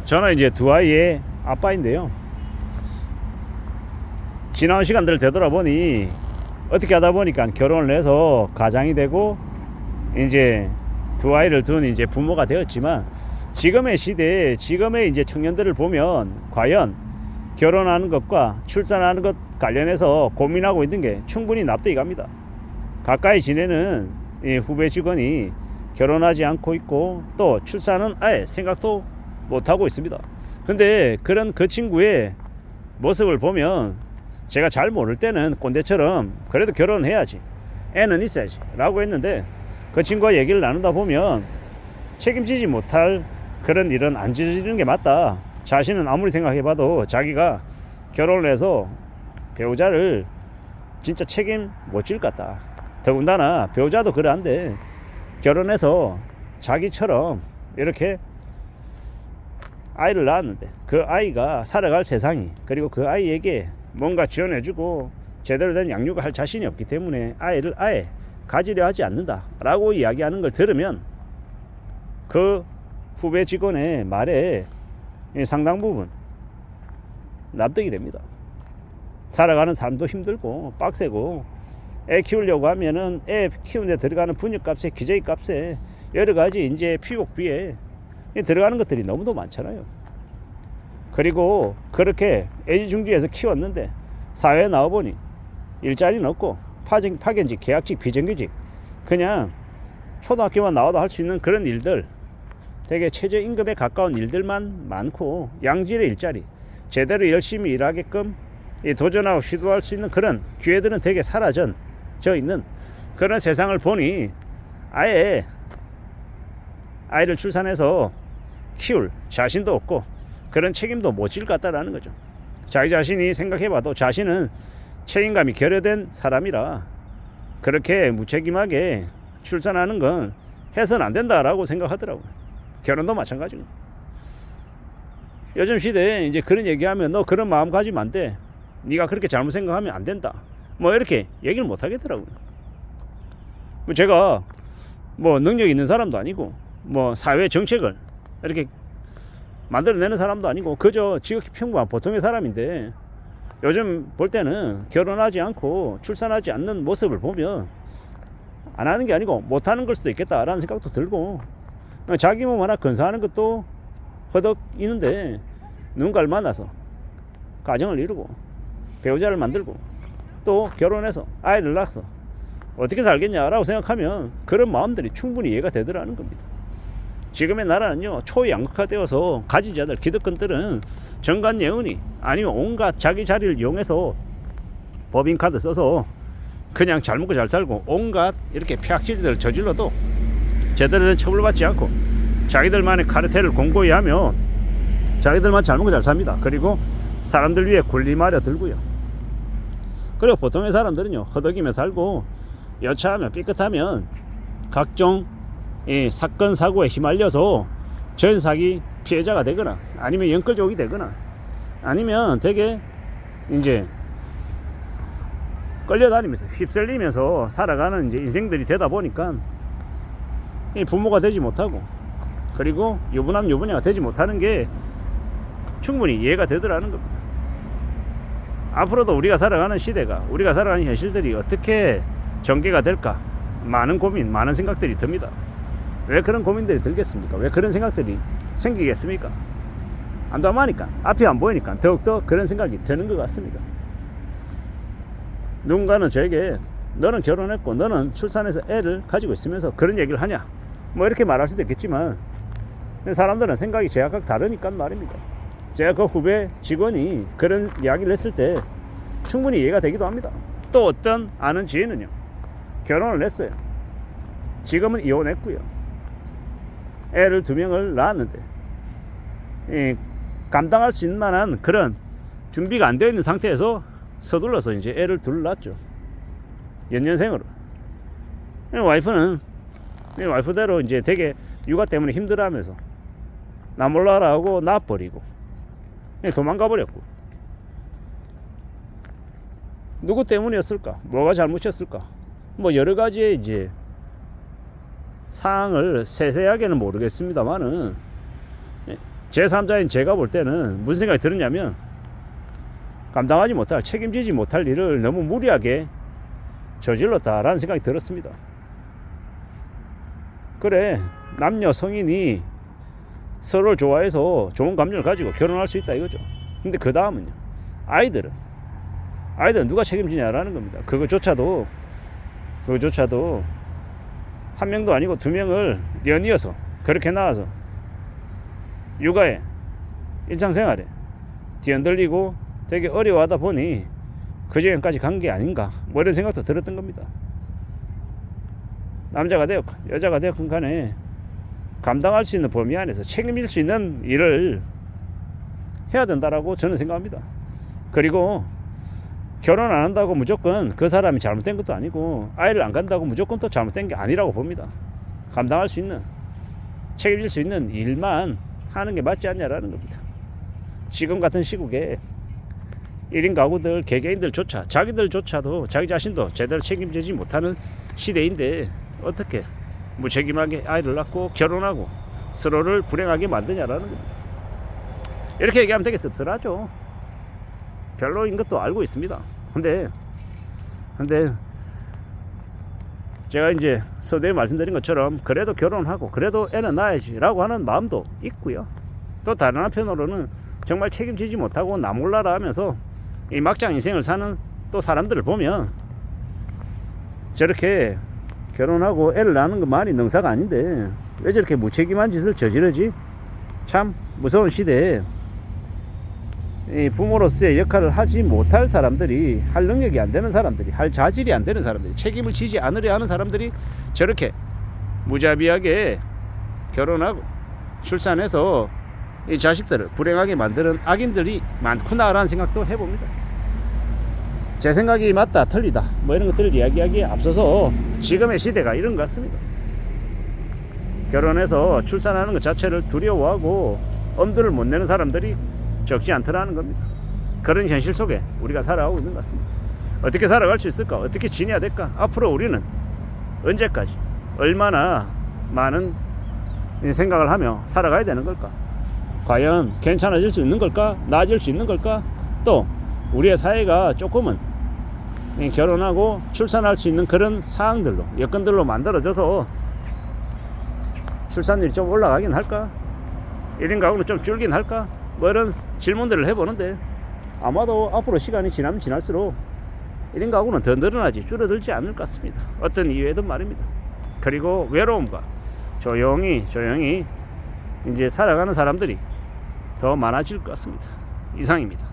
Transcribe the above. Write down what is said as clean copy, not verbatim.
저는 이제 두 아이의 아빠인데요. 지나온 시간들을 되돌아보니 어떻게 하다 보니까 결혼을 해서 가장이 되고 이제 두 아이를 둔 이제 부모가 되었지만, 지금의 시대에 지금의 이제 청년들을 보면 과연 결혼하는 것과 출산하는 것 관련해서 고민하고 있는 게 충분히 납득이 갑니다. 가까이 지내는 이 후배 직원이 결혼하지 않고 있고 또 출산은 아예 생각도 못하고 있습니다. 근데 그런 그 친구의 모습을 보면 제가 잘 모를 때는 꼰대처럼 그래도 결혼해야지, 애는 있어야지 라고 했는데, 그 친구와 얘기를 나누다 보면 책임지지 못할 그런 일은 안 저지르는 게 맞다. 자신은 아무리 생각해봐도 자기가 결혼을 해서 배우자를 진짜 책임 못 질 것 같다. 더군다나 배우자도 그러한데 결혼해서 자기처럼 이렇게 아이를 낳았는데 그 아이가 살아갈 세상이, 그리고 그 아이에게 뭔가 지원해주고 제대로 된 양육을 할 자신이 없기 때문에 아이를 아예 가지려 하지 않는다 라고 이야기하는 걸 들으면 그 후배 직원의 말에 상당 부분 납득이 됩니다. 살아가는 삶도 힘들고 빡세고, 애 키우려고 하면은 애 키우는데 들어가는 분유값에 기저귀값에 여러 가지 이제 피복비에 들어가는 것들이 너무도 많잖아요. 그리고 그렇게 애지중지해서 키웠는데 사회에 나와보니 일자리는 없고 파견직, 계약직, 비정규직, 그냥 초등학교만 나와도 할 수 있는 그런 일들, 되게 최저임금에 가까운 일들만 많고, 양질의 일자리, 제대로 열심히 일하게끔 도전하고 시도할 수 있는 그런 기회들은 되게 사라져 있는 그런 세상을 보니 아예 아이를 출산해서 키울 자신도 없고 그런 책임도 못 질 것 같다라는 거죠. 자기 자신이 생각해봐도 자신은 책임감이 결여된 사람이라 그렇게 무책임하게 출산하는 건 해서는 안 된다라고 생각하더라고요. 결혼도 마찬가지고. 요즘 시대에 이제 그런 얘기하면 너 그런 마음 가지면 안 돼, 네가 그렇게 잘못 생각하면 안 된다, 뭐 이렇게 얘기를 못 하겠더라고요. 제가 뭐 능력 있는 사람도 아니고 뭐 사회 정책을 이렇게 만들어내는 사람도 아니고 그저 지극히 평범한 보통의 사람인데, 요즘 볼 때는 결혼하지 않고 출산하지 않는 모습을 보면 안 하는 게 아니고 못 하는 걸 수도 있겠다라는 생각도 들고, 자기 몸 하나 건사하는 것도 허덕이는데 누군가를 만나서 가정을 이루고 배우자를 만들고 또 결혼해서 아이를 낳아서 어떻게 살겠냐라고 생각하면 그런 마음들이 충분히 이해가 되더라는 겁니다. 지금의 나라는요, 초양극화되어서 가진 자들, 기득권들은 정관예우니 아니면 온갖 자기 자리를 이용해서 법인카드 써서 그냥 잘 먹고 잘 살고 온갖 이렇게 폐악질들을 저질러도 제대로 된 처벌받지 않고 자기들만의 카르텔을 공고히 하며 자기들만 잘 먹고 잘 삽니다. 그리고 사람들 위에 군림하려 들고요. 그리고 보통의 사람들은요, 허덕이며 살고 여차하면 삐끗하면 각종 사건 사고에 휘말려서 전사기 피해자가 되거나 아니면 연끌족이 되거나 아니면 되게 이제 끌려다니면서 휩쓸리면서 살아가는 이제 인생들이 되다 보니까 부모가 되지 못하고 그리고 유부남 유부녀가 되지 못하는 게 충분히 이해가 되더라는 겁니다. 앞으로도 우리가 살아가는 시대가, 우리가 살아가는 현실들이 어떻게 전개가 될까, 많은 고민, 많은 생각들이 듭니다. 왜 그런 고민들이 들겠습니까? 왜 그런 생각들이 생기겠습니까? 안도하니까, 앞이 안 보이니까 더욱더 그런 생각이 드는 것 같습니다. 누군가는 저에게 너는 결혼했고 너는 출산해서 애를 가지고 있으면서 그런 얘기를 하냐, 뭐 이렇게 말할 수도 있겠지만, 사람들은 생각이 제각각 다르니까 말입니다. 제가 그 후배 직원이 그런 이야기를 했을 때 충분히 이해가 되기도 합니다. 또 어떤 아는 지인은요, 결혼을 했어요. 지금은 이혼했고요. 애를 2명을 낳았는데 감당할 수 있는 만한 그런 준비가 안 되어 있는 상태에서 서둘러서 이제 애를 둘 낳았죠. 연년생으로. 와이프는 와이프대로 이제 되게 육아 때문에 힘들어하면서 나 몰라라 하고 낳아버리고 도망가 버렸고, 누구 때문이었을까? 뭐가 잘못이었을까? 뭐 여러 가지의 이제 사항을 세세하게는 모르겠습니다만은 제3자인 제가 볼 때는 무슨 생각이 들었냐면, 감당하지 못할, 책임지지 못할 일을 너무 무리하게 저질렀다라는 생각이 들었습니다. 그래, 남녀 성인이 서로를 좋아해서 좋은 감정을 가지고 결혼할 수 있다 이거죠. 근데 그 다음은요, 아이들은 누가 책임지냐라는 겁니다. 그거조차도 한 명도 아니고 두 명을 연이어서 그렇게 낳아서 육아에 일상생활에 뒤흔들리고 되게 어려워하다 보니 그 지경까지 간 게 아닌가, 뭐 이런 생각도 들었던 겁니다. 남자가 되었건 여자가 되었건 간에 감당할 수 있는 범위 안에서 책임질 수 있는 일을 해야 된다라고 저는 생각합니다. 그리고 결혼 안 한다고 무조건 그 사람이 잘못된 것도 아니고, 아이를 안 간다고 무조건 또 잘못된 게 아니라고 봅니다. 감당할 수 있는, 책임질 수 있는 일만 하는 게 맞지 않냐라는 겁니다. 지금 같은 시국에 1인 가구들, 개개인들조차, 자기들조차도 자기 자신도 제대로 책임지지 못하는 시대인데 어떻게 무책임하게 아이를 낳고 결혼하고 서로를 불행하게 만드냐라는 겁니다. 이렇게 얘기하면 되게 씁쓸하죠. 별로인 것도 알고 있습니다. 근데 제가 이제 서두에 말씀드린 것처럼 그래도 결혼하고 그래도 애는 낳아야지 라고 하는 마음도 있고요. 또 다른 한편으로는 정말 책임지지 못하고 나 몰라라 하면서 이 막장 인생을 사는 또 사람들을 보면, 저렇게 결혼하고 애를 낳는 것만이 능사가 아닌데 왜 저렇게 무책임한 짓을 저지르지? 참 무서운 시대에 이 부모로서의 역할을 하지 못할 사람들이, 할 능력이 안 되는 사람들이, 할 자질이 안 되는 사람들이, 책임을 지지 않으려 하는 사람들이 저렇게 무자비하게 결혼하고 출산해서 이 자식들을 불행하게 만드는 악인들이 많구나라는 생각도 해봅니다. 제 생각이 맞다 틀리다 뭐 이런 것들을 이야기하기에 앞서서 지금의 시대가 이런 것 같습니다. 결혼해서 출산하는 것 자체를 두려워하고 엄두를 못 내는 사람들이 적지 않더라는 겁니다. 그런 현실 속에 우리가 살아가고 있는 것 같습니다. 어떻게 살아갈 수 있을까? 어떻게 지내야 될까? 앞으로 우리는 언제까지 얼마나 많은 생각을 하며 살아가야 되는 걸까? 과연 괜찮아질 수 있는 걸까? 나아질 수 있는 걸까? 또 우리의 사회가 조금은 결혼하고 출산할 수 있는 그런 사항들로, 여건들로 만들어져서 출산율이 좀 올라가긴 할까? 1인 가구는 좀 줄긴 할까? 뭐 이런 질문들을 해보는데, 아마도 앞으로 시간이 지나면 지날수록 1인 가구는 더 늘어나지 줄어들지 않을 것 같습니다. 어떤 이유에든 말입니다. 그리고 외로움과 조용히 이제 살아가는 사람들이 더 많아질 것 같습니다. 이상입니다.